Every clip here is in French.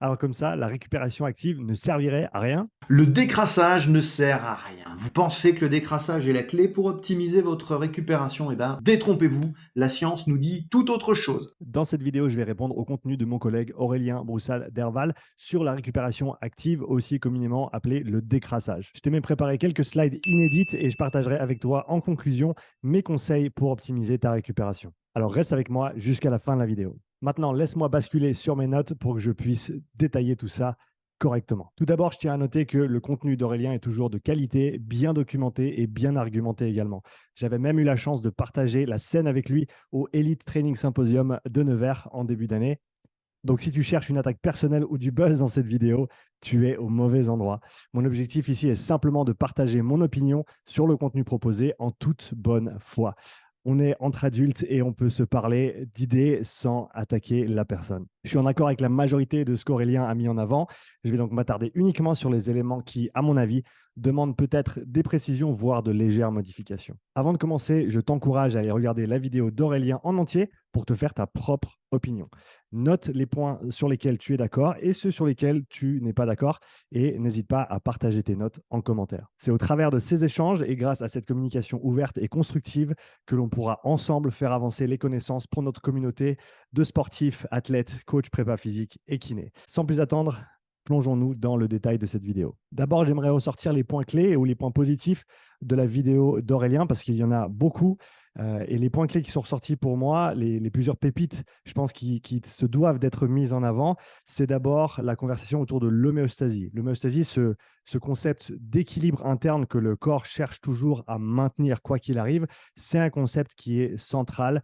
Alors comme ça, la récupération active ne servirait à rien. Le décrassage ne sert à rien. Vous pensez que le décrassage est la clé pour optimiser votre récupération? Eh ben, détrompez-vous, la science nous dit tout autre chose. Dans cette vidéo, je vais répondre au contenu de mon collègue Aurélien Broussal-Derval sur la récupération active, aussi communément appelée le décrassage. Je t'ai même préparé quelques slides inédites et je partagerai avec toi en conclusion mes conseils pour optimiser ta récupération. Alors reste avec moi jusqu'à la fin de la vidéo. Maintenant, laisse-moi basculer sur mes notes pour que je puisse détailler tout ça correctement. Tout d'abord, je tiens à noter que le contenu d'Aurélien est toujours de qualité, bien documenté et bien argumenté également. J'avais même eu la chance de partager la scène avec lui au Elite Training Symposium de Nevers en début d'année. Donc, si tu cherches une attaque personnelle ou du buzz dans cette vidéo, tu es au mauvais endroit. Mon objectif ici est simplement de partager mon opinion sur le contenu proposé en toute bonne foi. On est entre adultes et on peut se parler d'idées sans attaquer la personne. Je suis en accord avec la majorité de ce qu'Aurélien a mis en avant. Je vais donc m'attarder uniquement sur les éléments qui, à mon avis, demandent peut-être des précisions, voire de légères modifications. Avant de commencer, je t'encourage à aller regarder la vidéo d'Aurélien en entier pour te faire ta propre opinion. Note les points sur lesquels tu es d'accord et ceux sur lesquels tu n'es pas d'accord et n'hésite pas à partager tes notes en commentaire. C'est au travers de ces échanges et grâce à cette communication ouverte et constructive que l'on pourra ensemble faire avancer les connaissances pour notre communauté de sportifs, athlètes, coachs prépa physique et kinés. Sans plus attendre, plongeons-nous dans le détail de cette vidéo. D'abord, j'aimerais ressortir les points clés ou les points positifs de la vidéo d'Aurélien parce qu'il y en a beaucoup. Et les points clés qui sont ressortis pour moi, les plusieurs pépites, je pense, qui se doivent d'être mises en avant, c'est d'abord la conversation autour de l'homéostasie. L'homéostasie, ce concept d'équilibre interne que le corps cherche toujours à maintenir quoi qu'il arrive, c'est un concept qui est central,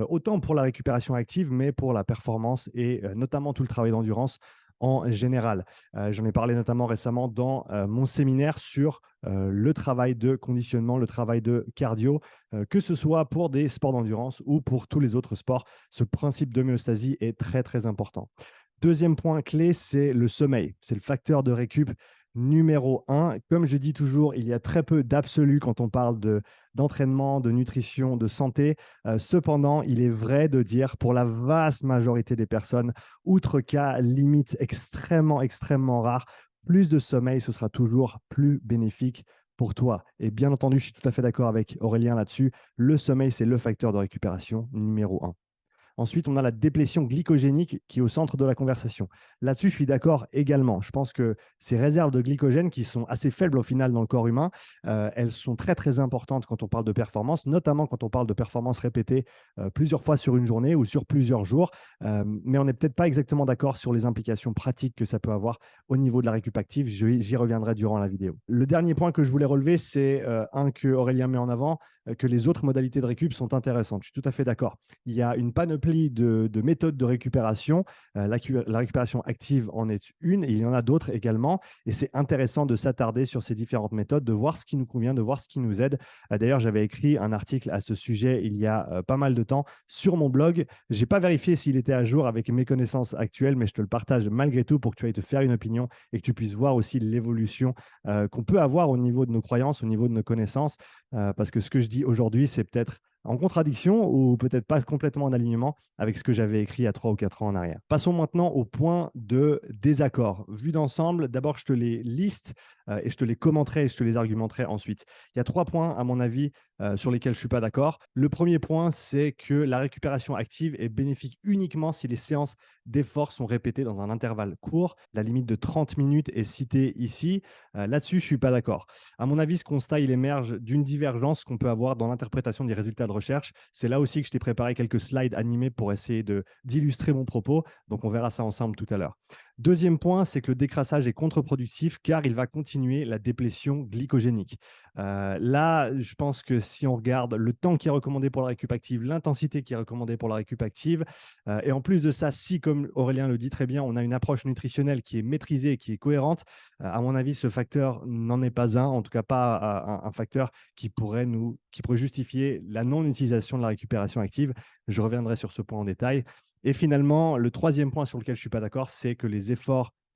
autant pour la récupération active, mais pour la performance et notamment tout le travail d'endurance en général. J'en ai parlé notamment récemment dans mon séminaire sur le travail de conditionnement, le travail de cardio, que ce soit pour des sports d'endurance ou pour tous les autres sports. Ce principe d'homéostasie est très, très important. Deuxième point clé, c'est le sommeil. C'est le facteur de récup numéro un. Comme je dis toujours, il y a très peu d'absolu quand on parle d'entraînement, de nutrition, de santé. Cependant, il est vrai de dire pour la vaste majorité des personnes, outre cas limite extrêmement, extrêmement rare, plus de sommeil, ce sera toujours plus bénéfique pour toi. Et bien entendu, je suis tout à fait d'accord avec Aurélien là-dessus. Le sommeil, c'est le facteur de récupération numéro un. Ensuite, on a la déplétion glycogénique qui est au centre de la conversation. Là-dessus, je suis d'accord également. Je pense que ces réserves de glycogène, qui sont assez faibles au final dans le corps humain, elles sont très très importantes quand on parle de performance, notamment quand on parle de performance répétée plusieurs fois sur une journée ou sur plusieurs jours. Mais on n'est peut-être pas exactement d'accord sur les implications pratiques que ça peut avoir au niveau de la récup active. J'y reviendrai durant la vidéo. Le dernier point que je voulais relever, c'est un que Aurélien met en avant, que les autres modalités de récup sont intéressantes. Je suis tout à fait d'accord. Il y a une panoplie de méthodes de récupération. La récupération active en est une et il y en a d'autres également. Et c'est intéressant de s'attarder sur ces différentes méthodes, de voir ce qui nous convient, de voir ce qui nous aide. D'ailleurs, j'avais écrit un article à ce sujet il y a pas mal de temps sur mon blog. Je n'ai pas vérifié s'il était à jour avec mes connaissances actuelles, mais je te le partage malgré tout pour que tu ailles te faire une opinion et que tu puisses voir aussi l'évolution qu'on peut avoir au niveau de nos croyances, au niveau de nos connaissances. Parce que ce que je dis aujourd'hui, c'est peut-être en contradiction ou peut-être pas complètement en alignement avec ce que j'avais écrit il y a 3 ou 4 ans en arrière. Passons maintenant au point de désaccord. Vu d'ensemble, d'abord, je te les liste et je te les commenterai et je te les argumenterai ensuite. Il y a 3 points, à mon avis, sur lesquels je ne suis pas d'accord. Le premier point, c'est que la récupération active est bénéfique uniquement si les séances d'effort sont répétées dans un intervalle court. La limite de 30 minutes est citée ici. Là-dessus, je ne suis pas d'accord. À mon avis, ce constat, il émerge d'une divergence qu'on peut avoir dans l'interprétation des résultats de recherche. C'est là aussi que je t'ai préparé quelques slides animés pour essayer d'illustrer mon propos. Donc, on verra ça ensemble tout à l'heure. Deuxième point, c'est que le décrassage est contre-productif car il va continuer la déplétion glycogénique. Là, je pense que si on regarde le temps qui est recommandé pour la récup active, l'intensité qui est recommandée pour la récup active, et en plus de ça, si, comme Aurélien le dit très bien, on a une approche nutritionnelle qui est maîtrisée et qui est cohérente, à mon avis, ce facteur n'en est pas un, en tout cas pas un facteur qui pourrait justifier la non-utilisation de la récupération active. Je reviendrai sur ce point en détail. Et finalement, le troisième point sur lequel je ne suis pas d'accord, c'est que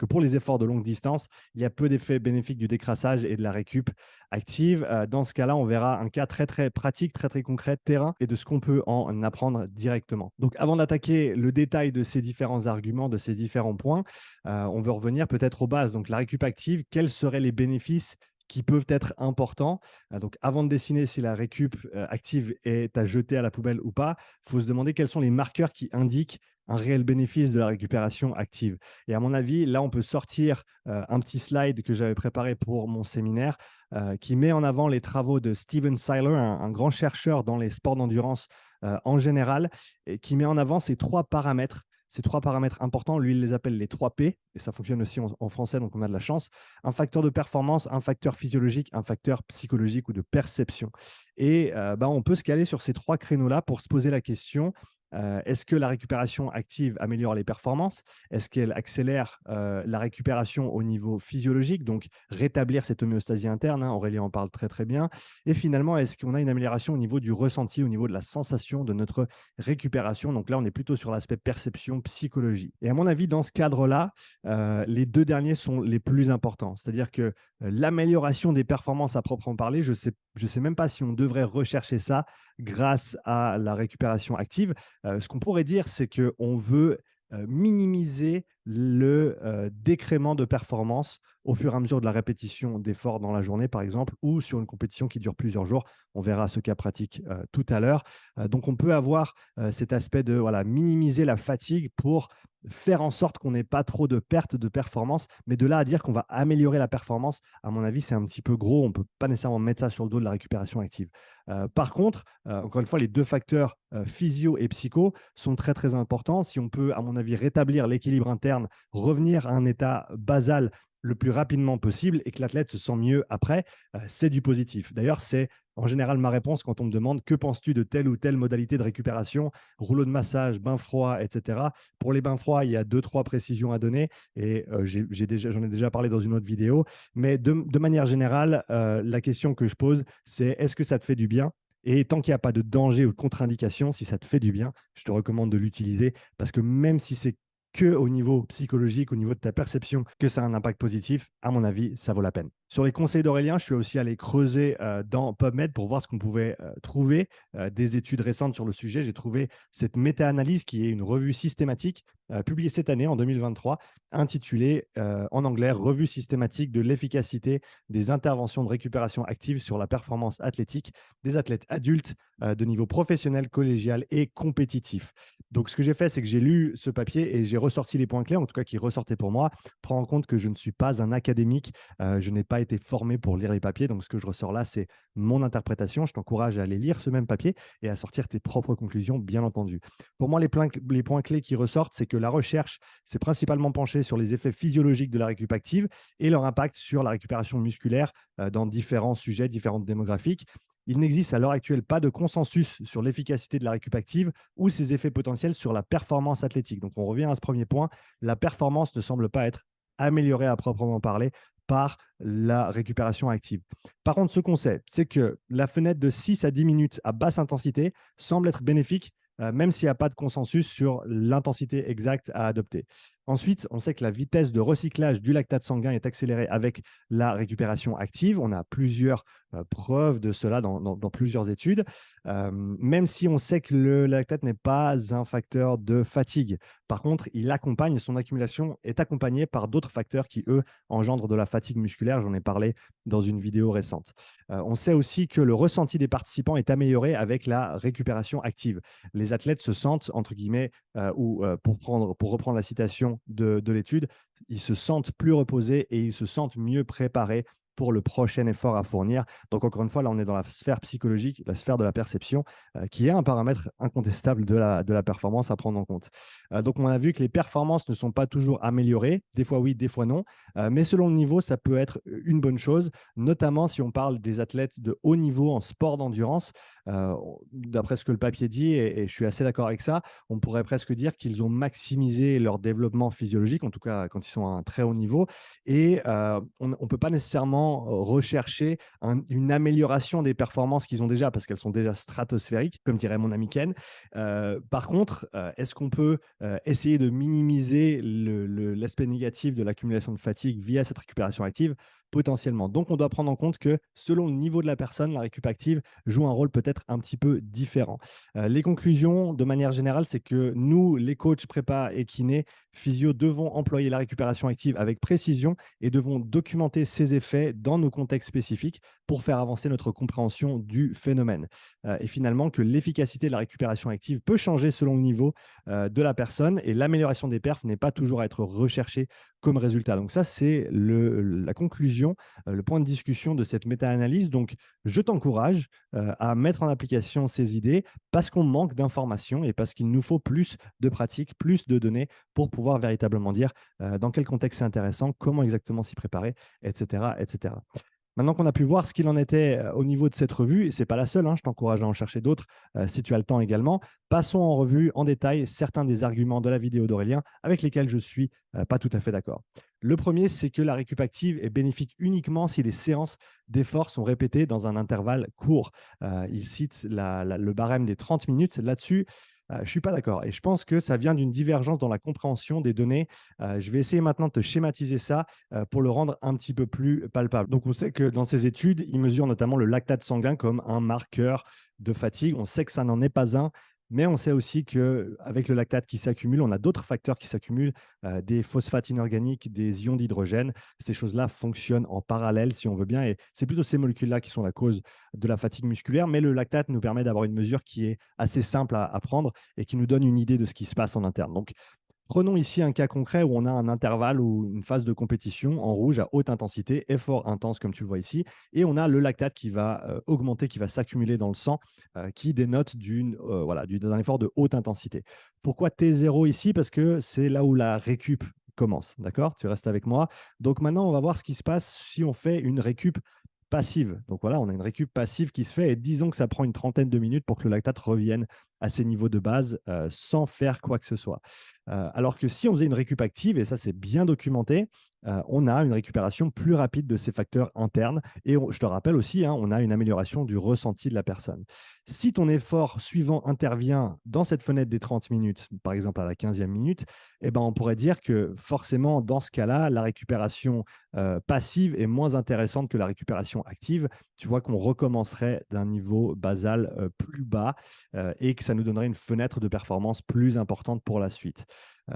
pour les efforts de longue distance, il y a peu d'effets bénéfiques du décrassage et de la récup active. Dans ce cas-là, on verra un cas très, très pratique, très, très concret de terrain et de ce qu'on peut en apprendre directement. Donc, avant d'attaquer le détail de ces différents arguments, de ces différents points, on veut revenir peut-être aux bases. Donc, la récup active, quels seraient les bénéfices qui peuvent être importants. Donc, avant de décider si la récup active est à jeter à la poubelle ou pas, il faut se demander quels sont les marqueurs qui indiquent un réel bénéfice de la récupération active. Et à mon avis, là, on peut sortir un petit slide que j'avais préparé pour mon séminaire qui met en avant les travaux de Steven Seiler, un grand chercheur dans les sports d'endurance en général, et qui met en avant ces trois paramètres importants. Lui, il les appelle les 3 P, et ça fonctionne aussi en français, donc on a de la chance. Un facteur de performance, un facteur physiologique, un facteur psychologique ou de perception. Et on peut se caler sur ces 3 créneaux-là pour se poser la question, est-ce que la récupération active améliore les performances? Est-ce qu'elle accélère la récupération au niveau physiologique, donc rétablir cette homéostasie interne, hein, Aurélien en parle très très bien. Et finalement, est-ce qu'on a une amélioration au niveau du ressenti, au niveau de la sensation de notre récupération? Donc là, on est plutôt sur l'aspect perception, psychologie. Et à mon avis, dans ce cadre-là, les 2 derniers sont les plus importants. C'est-à-dire que l'amélioration des performances à proprement parler, je sais même pas si on devrait rechercher ça grâce à la récupération active. Ce qu'on pourrait dire, c'est qu'on veut minimiser le décrément de performance au fur et à mesure de la répétition d'efforts dans la journée, par exemple, ou sur une compétition qui dure plusieurs jours. On verra ce cas pratique tout à l'heure. Donc, on peut avoir cet aspect de minimiser la fatigue pour faire en sorte qu'on n'ait pas trop de pertes de performance, mais de là à dire qu'on va améliorer la performance, à mon avis, c'est un petit peu gros. On ne peut pas nécessairement mettre ça sur le dos de la récupération active. Par contre, encore une fois, les 2 facteurs physio et psycho sont très, très importants. Si on peut, à mon avis, rétablir l'équilibre interne, revenir à un état basal le plus rapidement possible et que l'athlète se sent mieux après, c'est du positif. D'ailleurs, c'est en général ma réponse quand on me demande que penses-tu de telle ou telle modalité de récupération, rouleau de massage, bain froid, etc. Pour les bains froids, il y a 2-3 précisions à donner et j'en ai déjà parlé dans une autre vidéo. Mais de manière générale, la question que je pose, c'est est-ce que ça te fait du bien? Et tant qu'il n'y a pas de danger ou de contre-indication, si ça te fait du bien, je te recommande de l'utiliser parce que même si c'est que au niveau psychologique, au niveau de ta perception, que ça a un impact positif, à mon avis, ça vaut la peine. Sur les conseils d'Aurélien, je suis aussi allé creuser dans PubMed pour voir ce qu'on pouvait trouver, des études récentes sur le sujet. J'ai trouvé cette méta-analyse qui est une revue systématique publiée cette année, en 2023, intitulée en anglais Revue systématique de l'efficacité des interventions de récupération active sur la performance athlétique des athlètes adultes de niveau professionnel, collégial et compétitif. Donc, ce que j'ai fait, c'est que j'ai lu ce papier et j'ai ressorti les points clés, en tout cas qui ressortaient pour moi. Prends en compte que je ne suis pas un académique, je n'ai pas été formé pour lire les papiers. Donc, ce que je ressors là, c'est mon interprétation. Je t'encourage à aller lire ce même papier et à sortir tes propres conclusions, bien entendu. Pour moi, les points clés qui ressortent, c'est que la recherche s'est principalement penchée sur les effets physiologiques de la récup active et leur impact sur la récupération musculaire dans différents sujets, différentes démographiques. Il n'existe à l'heure actuelle pas de consensus sur l'efficacité de la récup active ou ses effets potentiels sur la performance athlétique. Donc, on revient à ce premier point. La performance ne semble pas être améliorée à proprement parler par la récupération active. Par contre, ce qu'on sait, c'est que la fenêtre de 6 à 10 minutes à basse intensité semble être bénéfique, même s'il n'y a pas de consensus sur l'intensité exacte à adopter. Ensuite, on sait que la vitesse de recyclage du lactate sanguin est accélérée avec la récupération active. On a plusieurs preuves de cela dans plusieurs études, même si on sait que le lactate n'est pas un facteur de fatigue. Par contre, son accumulation est accompagnée par d'autres facteurs qui, eux, engendrent de la fatigue musculaire. J'en ai parlé dans une vidéo récente. On sait aussi que le ressenti des participants est amélioré avec la récupération active. Les athlètes se sentent, entre guillemets, pour reprendre la citation de l'étude, ils se sentent plus reposés et ils se sentent mieux préparés pour le prochain effort à fournir. Donc, encore une fois, là, on est dans la sphère psychologique, la sphère de la perception, qui est un paramètre incontestable de la performance à prendre en compte. Donc, on a vu que les performances ne sont pas toujours améliorées, des fois oui, des fois non, mais selon le niveau, ça peut être une bonne chose, notamment si on parle des athlètes de haut niveau en sport d'endurance. D'après ce que le papier dit, et je suis assez d'accord avec ça, on pourrait presque dire qu'ils ont maximisé leur développement physiologique, en tout cas quand ils sont à un très haut niveau, et on ne peut pas nécessairement nécessairement rechercher une amélioration des performances qu'ils ont déjà, parce qu'elles sont déjà stratosphériques, comme dirait mon ami Ken. Par contre, est-ce qu'on peut essayer de minimiser l'aspect négatif de l'accumulation de fatigue via cette récupération active? Potentiellement. Donc, on doit prendre en compte que selon le niveau de la personne, la récup active joue un rôle peut-être un petit peu différent. Les conclusions, de manière générale, c'est que nous, les coachs prépa et kinés, physio, devons employer la récupération active avec précision et devons documenter ses effets dans nos contextes spécifiques pour faire avancer notre compréhension du phénomène. Et finalement, que l'efficacité de la récupération active peut changer selon le niveau de la personne et l'amélioration des perfs n'est pas toujours à être recherchée comme résultat. Donc ça, c'est la conclusion, le point de discussion de cette méta-analyse. Donc, je t'encourage à mettre en application ces idées parce qu'on manque d'informations et parce qu'il nous faut plus de pratiques, plus de données pour pouvoir véritablement dire dans quel contexte c'est intéressant, comment exactement s'y préparer, etc., etc. Maintenant qu'on a pu voir ce qu'il en était au niveau de cette revue, et ce n'est pas la seule, hein, je t'encourage à en chercher d'autres si tu as le temps également, passons en revue en détail certains des arguments de la vidéo d'Aurélien avec lesquels je ne suis pas tout à fait d'accord. Le premier, c'est que la récup active est bénéfique uniquement si les séances d'effort sont répétées dans un intervalle court. Il cite le barème des 30 minutes. Là-dessus, je ne suis pas d'accord. Et je pense que ça vient d'une divergence dans la compréhension des données. Je vais essayer maintenant de te schématiser ça pour le rendre un petit peu plus palpable. Donc, on sait que dans ces études, ils mesurent notamment le lactate sanguin comme un marqueur de fatigue. On sait que ça n'en est pas un. Mais on sait aussi qu'avec le lactate qui s'accumule, on a d'autres facteurs qui s'accumulent, des phosphates inorganiques, des ions d'hydrogène. Ces choses-là fonctionnent en parallèle, si on veut bien. Et c'est plutôt ces molécules-là qui sont la cause de la fatigue musculaire. Mais le lactate nous permet d'avoir une mesure qui est assez simple à prendre et qui nous donne une idée de ce qui se passe en interne. Donc, prenons ici un cas concret où on a un intervalle ou une phase de compétition en rouge à haute intensité, effort intense comme tu le vois ici, et on a le lactate qui va augmenter, qui va s'accumuler dans le sang, qui dénote d'un effort de haute intensité. Pourquoi T0 ici? Parce que c'est là où la récup commence, d'accord? Tu restes avec moi. Donc maintenant, on va voir ce qui se passe si on fait une récup passive. Donc voilà, on a une récup passive qui se fait et disons que ça prend une trentaine de minutes pour que le lactate revienne à ses niveaux de base sans faire quoi que ce soit. Alors que si on faisait une récup active, et ça c'est bien documenté, on a une récupération plus rapide de ces facteurs internes. Et je te rappelle aussi, hein, on a une amélioration du ressenti de la personne. Si ton effort suivant intervient dans cette fenêtre des 30 minutes, par exemple à la 15e minute, eh ben, on pourrait dire que forcément, dans ce cas-là, la récupération passive est moins intéressante que la récupération active. Tu vois qu'on recommencerait d'un niveau basal plus bas et que ça nous donnerait une fenêtre de performance plus importante pour la suite.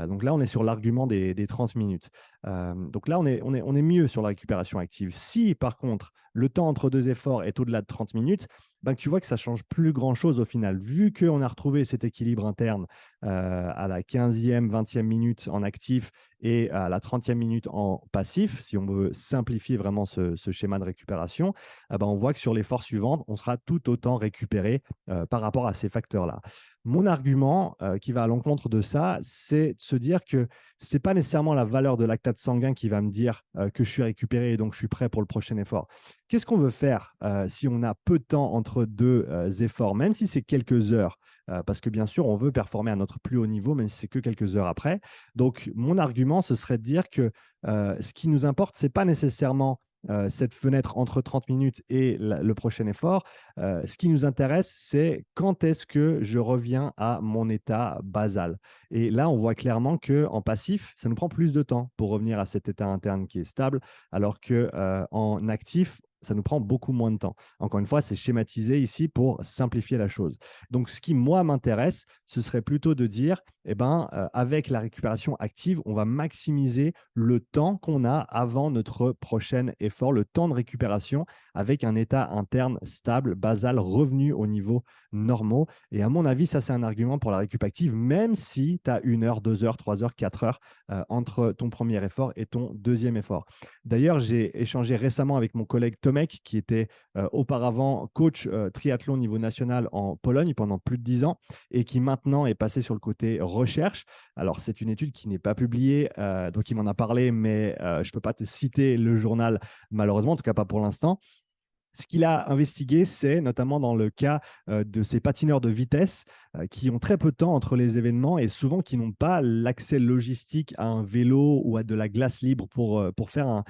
Donc là, on est sur l'argument des 30 minutes. Donc là, on est mieux sur la récupération active. Si, par contre, le temps entre deux efforts est au-delà de 30 minutes, ben, tu vois que ça ne change plus grand-chose au final. Vu qu'on a retrouvé cet équilibre interne à la 15e, 20e minute en actif et à la 30e minute en passif, si on veut simplifier vraiment ce schéma de récupération, ben, on voit que sur l'effort suivant, on sera tout autant récupéré par rapport à ces facteurs-là. Mon argument qui va à l'encontre de ça, c'est de se dire que ce n'est pas nécessairement la valeur de lactate sanguin qui va me dire que je suis récupéré et donc je suis prêt pour le prochain effort. Qu'est-ce qu'on veut faire si on a peu de temps entre deux efforts, même si c'est quelques heures, parce que bien sûr, on veut performer à notre plus haut niveau, même si c'est que quelques heures après. Donc, mon argument, ce serait de dire que ce qui nous importe, ce n'est pas nécessairement cette fenêtre entre 30 minutes et le prochain effort. Ce qui nous intéresse, c'est quand est-ce que je reviens à mon état basal. Et là, on voit clairement qu'en passif, ça nous prend plus de temps pour revenir à cet état interne qui est stable, alors qu'en actif, ça nous prend beaucoup moins de temps. Encore une fois, c'est schématisé ici pour simplifier la chose. Donc, ce qui, moi, m'intéresse, ce serait plutôt de dire, avec la récupération active, on va maximiser le temps qu'on a avant notre prochain effort, le temps de récupération avec un état interne stable, basal, revenu au niveau normaux. Et à mon avis, ça, c'est un argument pour la récup active, même si tu as 1 heure, 2 heures, 3 heures, 4 heures entre ton premier effort et ton deuxième effort. D'ailleurs, j'ai échangé récemment avec mon collègue Tomek, qui était auparavant coach triathlon au niveau national en Pologne pendant plus de 10 ans et qui maintenant est passé sur le côté recherche. Alors, c'est une étude qui n'est pas publiée, donc il m'en a parlé, mais je ne peux pas te citer le journal, malheureusement, en tout cas pas pour l'instant. Ce qu'il a investigué, c'est notamment dans le cas de ces patineurs de vitesse, qui ont très peu de temps entre les événements et souvent qui n'ont pas l'accès logistique à un vélo ou à de la glace libre pour faire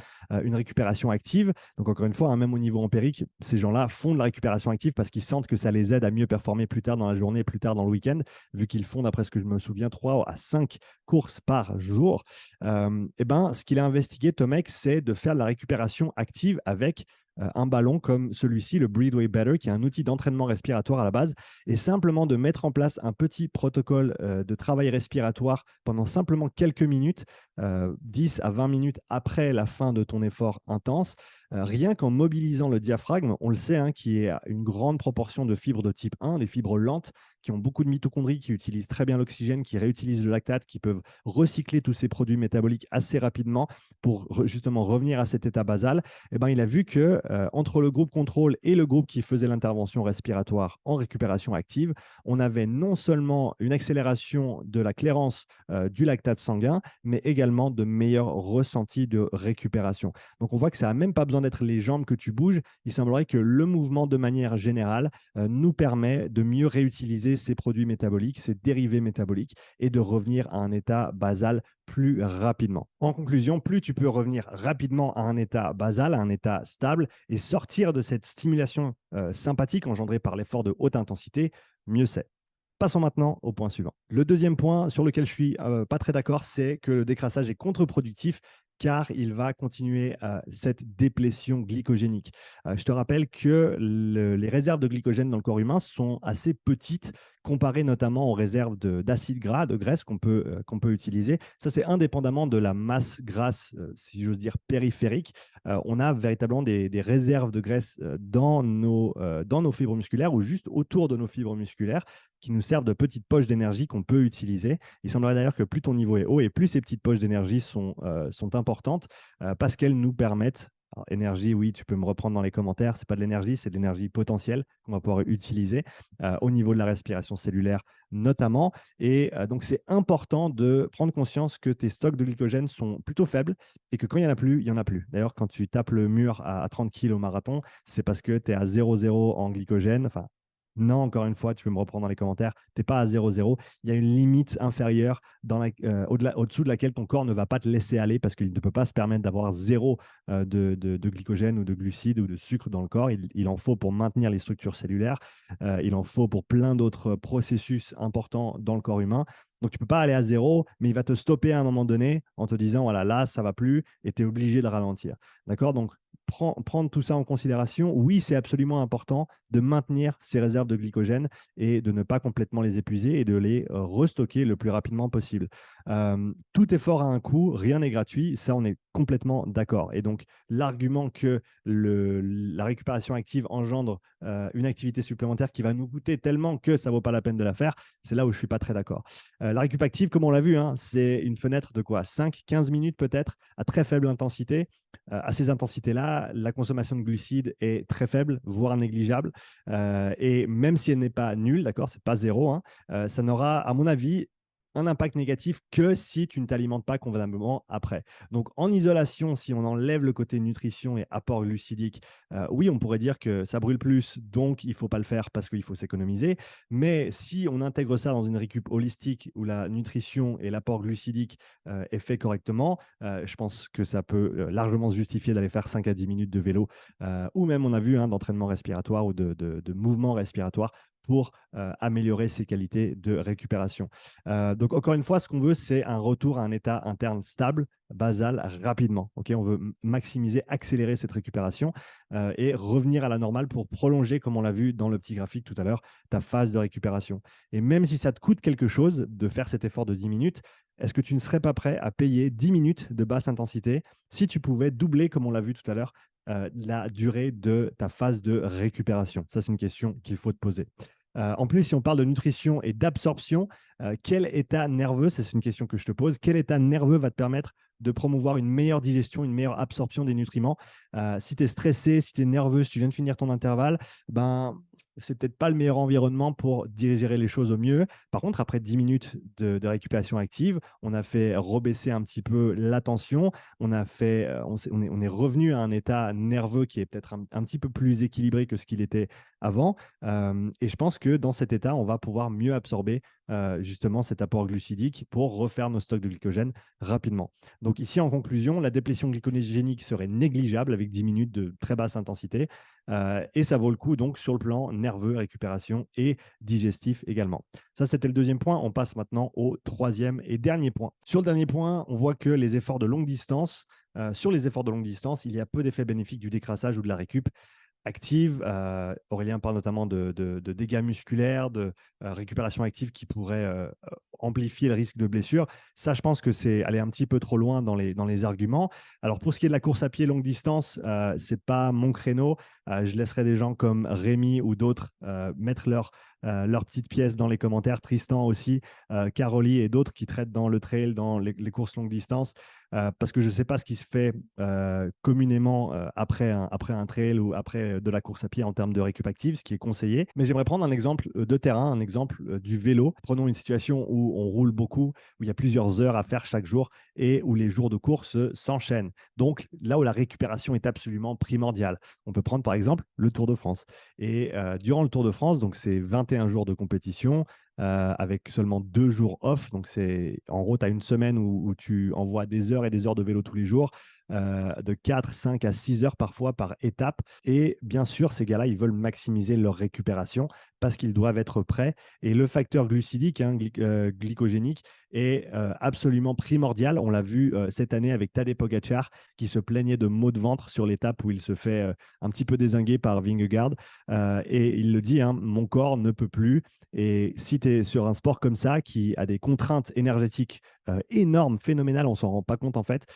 une récupération active. Donc encore une fois, hein, même au niveau empirique, ces gens-là font de la récupération active parce qu'ils sentent que ça les aide à mieux performer plus tard dans la journée, plus tard dans le week-end, vu qu'ils font, d'après ce que je me souviens, 3 à 5 courses par jour. Et ben, ce qu'il a investigué, Tomek, c'est de faire de la récupération active avec un ballon comme celui-ci, le Breathe Way Better, qui est un outil d'entraînement respiratoire à la base, et simplement de mettre en place un petit protocole de travail respiratoire pendant simplement quelques minutes, 10 à 20 minutes après la fin de ton effort intense, rien qu'en mobilisant le diaphragme, on le sait, hein, qui est une grande proportion de fibres de type 1, des fibres lentes, qui ont beaucoup de mitochondries, qui utilisent très bien l'oxygène, qui réutilisent le lactate, qui peuvent recycler tous ces produits métaboliques assez rapidement pour justement revenir à cet état basal. Eh ben, il a vu que entre le groupe contrôle et le groupe qui faisait l'intervention respiratoire en récupération active, on avait non seulement une accélération de la clairance du lactate sanguin, mais également de meilleurs ressentis de récupération. Donc on voit que ça n'a même pas besoin d'être les jambes que tu bouges. Il semblerait que le mouvement de manière générale nous permet de mieux réutiliser ces produits métaboliques, ces dérivés métaboliques, et de revenir à un état basal plus rapidement. En conclusion, plus tu peux revenir rapidement à un état basal, à un état stable, et sortir de cette stimulation sympathique engendrée par l'effort de haute intensité, mieux c'est. Passons maintenant au point suivant. Le deuxième point sur lequel je suis pas très d'accord, c'est que le décrassage est contre-productif car il va continuer cette déplétion glycogénique. Je te rappelle que les réserves de glycogène dans le corps humain sont assez petites comparées notamment aux réserves d'acides gras, de graisse qu'on peut utiliser. Ça, c'est indépendamment de la masse grasse, si j'ose dire, périphérique. On a véritablement des réserves de graisse dans nos fibres musculaires ou juste autour de nos fibres musculaires qui nous servent de petites poches d'énergie qu'on peut utiliser. Il semblerait d'ailleurs que plus ton niveau est haut et plus ces petites poches d'énergie sont importantes parce qu'elles nous permettent. Alors, énergie, oui, tu peux me reprendre dans les commentaires. Ce n'est pas de l'énergie, c'est de l'énergie potentielle qu'on va pouvoir utiliser au niveau de la respiration cellulaire notamment. Et donc, c'est important de prendre conscience que tes stocks de glycogène sont plutôt faibles et que quand il n'y en a plus, il n'y en a plus. D'ailleurs, quand tu tapes le mur à 30 kg au marathon, c'est parce que tu es à 0,0 en glycogène. Enfin, non, encore une fois, tu peux me reprendre dans les commentaires. Tu n'es pas à 0,0. Il y a une limite inférieure au-dessous de laquelle ton corps ne va pas te laisser aller parce qu'il ne peut pas se permettre d'avoir zéro de glycogène ou de glucides ou de sucre dans le corps. Il en faut pour maintenir les structures cellulaires. Il en faut pour plein d'autres processus importants dans le corps humain. Donc, tu ne peux pas aller à zéro, mais il va te stopper à un moment donné en te disant, voilà, là, ça ne va plus et tu es obligé de ralentir. D'accord? Donc, prendre tout ça en considération, oui, c'est absolument important de maintenir ces réserves de glycogène et de ne pas complètement les épuiser et de les restocker le plus rapidement possible. Tout effort a un coût, rien n'est gratuit, ça on est complètement d'accord. Et donc l'argument que la récupération active engendre une activité supplémentaire qui va nous coûter tellement que ça ne vaut pas la peine de la faire, c'est là où je ne suis pas très d'accord. La récup active, comme on l'a vu, hein, c'est une fenêtre de quoi 5-15 minutes peut-être à très faible intensité. À ces intensités-là, la consommation de glucides est très faible, voire négligeable. Et même si elle n'est pas nulle, d'accord, c'est pas zéro, hein, ça n'aura, à mon avis, un impact négatif que si tu ne t'alimentes pas convenablement après. Donc, en isolation, si on enlève le côté nutrition et apport glucidique, oui, on pourrait dire que ça brûle plus, donc il ne faut pas le faire parce qu'il faut s'économiser. Mais si on intègre ça dans une récup holistique où la nutrition et l'apport glucidique est fait correctement, je pense que ça peut largement se justifier d'aller faire 5 à 10 minutes de vélo ou même, on a vu, hein, d'entraînement respiratoire ou de mouvement respiratoire pour améliorer ses qualités de récupération. Donc, encore une fois, ce qu'on veut, c'est un retour à un état interne stable, basal, rapidement. Okay, on veut maximiser, accélérer cette récupération et revenir à la normale pour prolonger, comme on l'a vu dans le petit graphique tout à l'heure, ta phase de récupération. Et même si ça te coûte quelque chose de faire cet effort de 10 minutes, est-ce que tu ne serais pas prêt à payer 10 minutes de basse intensité si tu pouvais doubler, comme on l'a vu tout à l'heure, la durée de ta phase de récupération? Ça, c'est une question qu'il faut te poser. En plus, si on parle de nutrition et d'absorption, quel état nerveux, c'est une question que je te pose, quel état nerveux va te permettre de promouvoir une meilleure digestion, une meilleure absorption des nutriments? Si tu es stressé, si tu es nerveux, si tu viens de finir ton intervalle, ben, c'est peut-être pas le meilleur environnement pour digérer les choses au mieux. Par contre, après 10 minutes de récupération active, on a fait rebaisser un petit peu la tension. On a fait, on est revenu à un état nerveux qui est peut-être un petit peu plus équilibré que ce qu'il était avant. Et je pense que dans cet état, on va pouvoir mieux absorber justement cet apport glucidique pour refaire nos stocks de glycogène rapidement. Donc ici, en conclusion, la déplétion glycogénique serait négligeable avec 10 minutes de très basse intensité. Et ça vaut le coup donc sur le plan nerveux, récupération et digestif également. Ça, c'était le deuxième point. On passe maintenant au troisième et dernier point. Sur le dernier point, on voit que les efforts de longue distance, sur les efforts de longue distance, il y a peu d'effets bénéfiques du décrassage ou de la récup active. Aurélien parle notamment de dégâts musculaires, de récupération active qui pourrait amplifier le risque de blessure. Ça, je pense que c'est aller un petit peu trop loin dans les arguments. Alors, pour ce qui est de la course à pied longue distance, ce n'est pas mon créneau. Je laisserai des gens comme Rémi ou d'autres mettre leur petite pièce dans les commentaires. Tristan aussi, Caroli et d'autres qui traitent dans le trail, dans les courses longue distance. Parce que je ne sais pas ce qui se fait communément après un trail ou après de la course à pied en termes de récup active, ce qui est conseillé. Mais j'aimerais prendre un exemple de terrain, un exemple du vélo. Prenons une situation où on roule beaucoup, où il y a plusieurs heures à faire chaque jour et où les jours de course s'enchaînent. Donc là où la récupération est absolument primordiale. On peut prendre par exemple le Tour de France. Et durant le Tour de France, donc c'est 21 jours de compétition, avec seulement 2 jours off. Donc, en gros, tu as une semaine où tu envoies des heures et des heures de vélo tous les jours, de 4, 5 à 6 heures parfois par étape. Et bien sûr, ces gars-là, ils veulent maximiser leur récupération parce qu'ils doivent être prêts. Et le facteur glucidique, glycogénique, est absolument primordial. On l'a vu cette année avec Tadej Pogacar qui se plaignait de maux de ventre sur l'étape où il se fait un petit peu dézinguer par Vingegaard. Et il le dit, hein, mon corps ne peut plus. Et si tu es sur un sport comme ça, qui a des contraintes énergétiques énormes, phénoménales, on ne s'en rend pas compte en fait,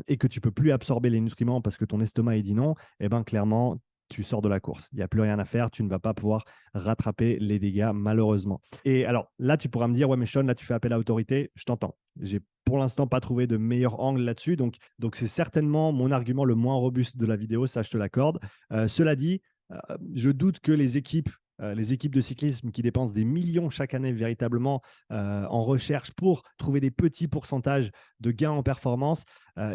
et que tu ne peux plus absorber les nutriments parce que ton estomac est dit non, eh ben, clairement, tu sors de la course. Il n'y a plus rien à faire, tu ne vas pas pouvoir rattraper les dégâts malheureusement. Et alors là, tu pourras me dire, ouais mais Sean, là tu fais appel à l'autorité, je t'entends. J'ai pour l'instant pas trouvé de meilleur angle là-dessus, donc c'est certainement mon argument le moins robuste de la vidéo, ça je te l'accorde. Cela dit, je doute que les équipes de cyclisme qui dépensent des millions chaque année véritablement en recherche pour trouver des petits pourcentages de gains en performance,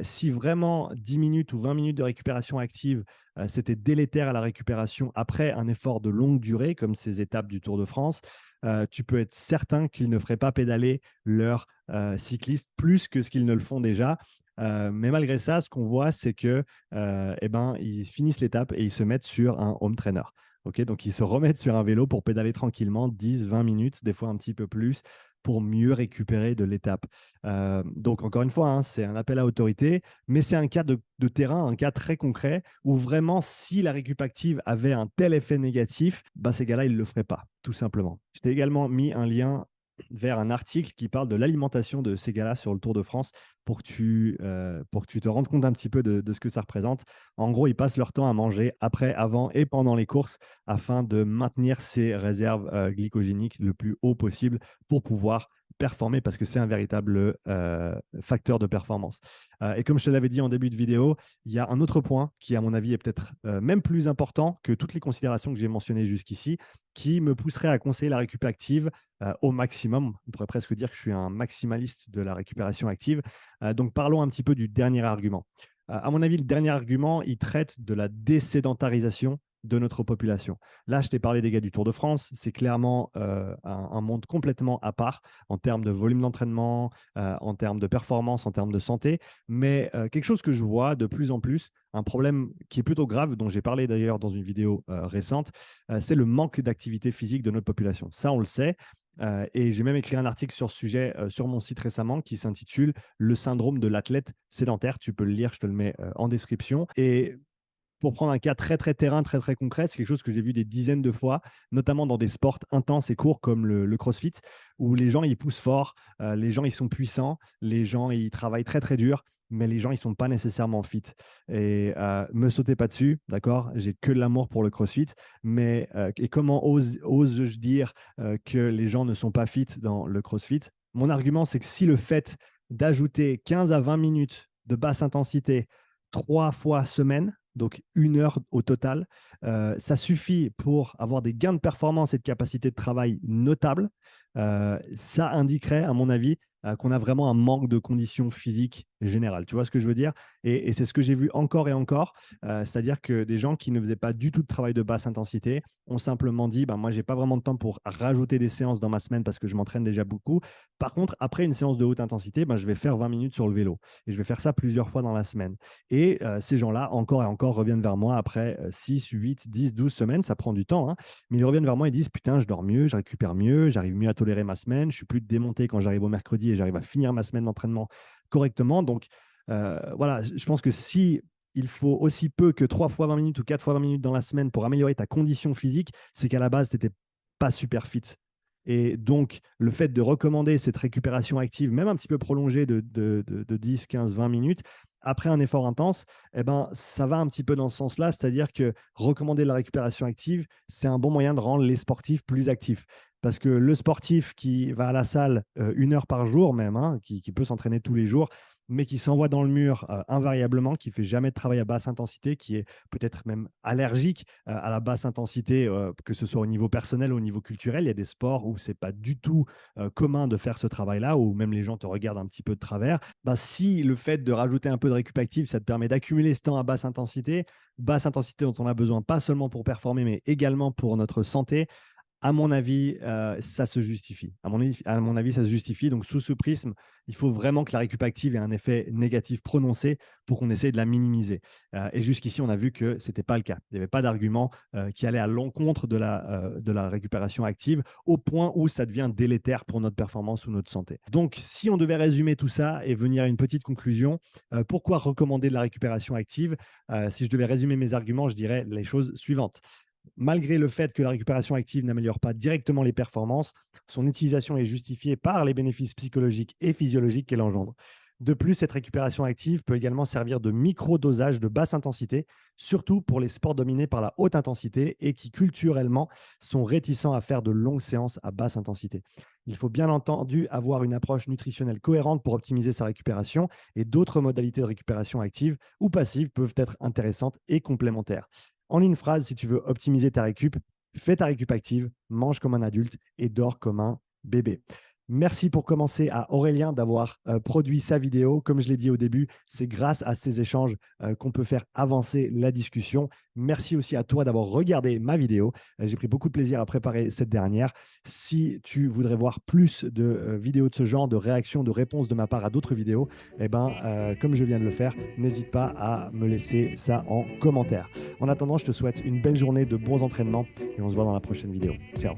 si vraiment 10 minutes ou 20 minutes de récupération active, c'était délétère à la récupération après un effort de longue durée, comme ces étapes du Tour de France, tu peux être certain qu'ils ne feraient pas pédaler leurs cyclistes plus que ce qu'ils ne le font déjà. Mais malgré ça, ce qu'on voit, c'est que ils finissent l'étape et ils se mettent sur un home trainer. Okay, donc, ils se remettent sur un vélo pour pédaler tranquillement 10, 20 minutes, des fois un petit peu plus, pour mieux récupérer de l'étape. Donc, encore une fois, hein, c'est un appel à autorité, mais c'est un cas de terrain, un cas très concret où vraiment, si la récup active avait un tel effet négatif, bah, ces gars-là, ils ne le feraient pas, tout simplement. Je t'ai également mis un lien vers un article qui parle de l'alimentation de ces gars-là sur le Tour de France pour que tu te rendes compte un petit peu de ce que ça représente. En gros, ils passent leur temps à manger après, avant et pendant les courses afin de maintenir ces réserves glycogéniques le plus haut possible pour pouvoir performer parce que c'est un véritable facteur de performance. Et comme je te l'avais dit en début de vidéo, il y a un autre point qui, à mon avis, est peut-être même plus important que toutes les considérations que j'ai mentionnées jusqu'ici, qui me pousserait à conseiller la récup active au maximum. On pourrait presque dire que je suis un maximaliste de la récupération active. Donc, parlons un petit peu du dernier argument. À mon avis, le dernier argument, il traite de la désédentarisation de notre population. Là, je t'ai parlé des gars du Tour de France. C'est clairement un monde complètement à part en termes de volume d'entraînement, en termes de performance, en termes de santé. Mais quelque chose que je vois de plus en plus, un problème qui est plutôt grave, dont j'ai parlé d'ailleurs dans une vidéo récente, c'est le manque d'activité physique de notre population. Ça, on le sait. Et j'ai même écrit un article sur ce sujet sur mon site récemment qui s'intitule Le syndrome de l'athlète sédentaire. Tu peux le lire, je te le mets en description. Et pour prendre un cas très, très terrain, très, très concret, c'est quelque chose que j'ai vu des dizaines de fois, notamment dans des sports intenses et courts comme le CrossFit, où les gens, ils poussent fort, les gens, ils sont puissants, les gens, ils travaillent très, très dur, mais les gens, ils ne sont pas nécessairement fit. Et me sautez pas dessus, d'accord? J'ai que de l'amour pour le CrossFit, mais et comment ose-je dire que les gens ne sont pas fit dans le CrossFit? Mon argument, c'est que si le fait d'ajouter 15 à 20 minutes de basse intensité 3 fois semaine, donc 1 heure au total. Ça suffit pour avoir des gains de performance et de capacité de travail notables. Ça indiquerait, à mon avis, qu'on a vraiment un manque de conditions physiques générales. Tu vois ce que je veux dire? Et c'est ce que j'ai vu encore et encore. C'est-à-dire que des gens qui ne faisaient pas du tout de travail de basse intensité ont simplement dit, moi, j'ai pas vraiment de temps pour rajouter des séances dans ma semaine parce que je m'entraîne déjà beaucoup. Par contre, après une séance de haute intensité, je vais faire 20 minutes sur le vélo. Et je vais faire ça plusieurs fois dans la semaine. Et ces gens-là, encore et encore, reviennent vers moi après 6, 8, 10, 12 semaines. Ça prend du temps, hein, mais ils reviennent vers moi et disent, putain, je dors mieux, je récupère mieux, j'arrive mieux à tolérer ma semaine, je suis plus démonté quand j'arrive au mercredi et j'arrive à finir ma semaine d'entraînement correctement. Donc, voilà, je pense que si il faut aussi peu que 3 fois 20 minutes ou 4 fois 20 minutes dans la semaine pour améliorer ta condition physique, c'est qu'à la base, tu n'étais pas super fit. Et donc, le fait de recommander cette récupération active, même un petit peu prolongée de 10, 15, 20 minutes, après un effort intense, ça va un petit peu dans ce sens-là, c'est-à-dire que recommander la récupération active, c'est un bon moyen de rendre les sportifs plus actifs. Parce que le sportif qui va à la salle 1 heure par jour même, hein, qui peut s'entraîner tous les jours, mais qui s'envoie dans le mur invariablement, qui fait jamais de travail à basse intensité, qui est peut-être même allergique à la basse intensité, que ce soit au niveau personnel ou au niveau culturel. Il y a des sports où c'est pas du tout commun de faire ce travail-là, où même les gens te regardent un petit peu de travers. Si le fait de rajouter un peu de récup active, ça te permet d'accumuler ce temps à basse intensité dont on a besoin pas seulement pour performer, mais également pour notre santé, à mon avis, ça se justifie. À mon avis, ça se justifie. Donc, sous ce prisme, il faut vraiment que la récup active ait un effet négatif prononcé pour qu'on essaie de la minimiser. Et jusqu'ici, on a vu que ce n'était pas le cas. Il n'y avait pas d'argument qui allait à l'encontre de la récupération active au point où ça devient délétère pour notre performance ou notre santé. Donc, si on devait résumer tout ça et venir à une petite conclusion, pourquoi recommander de la récupération active? Si je devais résumer mes arguments, je dirais les choses suivantes. Malgré le fait que la récupération active n'améliore pas directement les performances, son utilisation est justifiée par les bénéfices psychologiques et physiologiques qu'elle engendre. De plus, cette récupération active peut également servir de micro-dosage de basse intensité, surtout pour les sports dominés par la haute intensité et qui culturellement sont réticents à faire de longues séances à basse intensité. Il faut bien entendu avoir une approche nutritionnelle cohérente pour optimiser sa récupération, et d'autres modalités de récupération active ou passive peuvent être intéressantes et complémentaires. En une phrase, si tu veux optimiser ta récup, fais ta récup active, mange comme un adulte et dors comme un bébé. Merci pour commencer à Aurélien d'avoir produit sa vidéo. Comme je l'ai dit au début, c'est grâce à ces échanges qu'on peut faire avancer la discussion. Merci aussi à toi d'avoir regardé ma vidéo. J'ai pris beaucoup de plaisir à préparer cette dernière. Si tu voudrais voir plus de vidéos de ce genre, de réactions, de réponses de ma part à d'autres vidéos, comme je viens de le faire, n'hésite pas à me laisser ça en commentaire. En attendant, je te souhaite une belle journée, de bons entraînements et on se voit dans la prochaine vidéo. Ciao.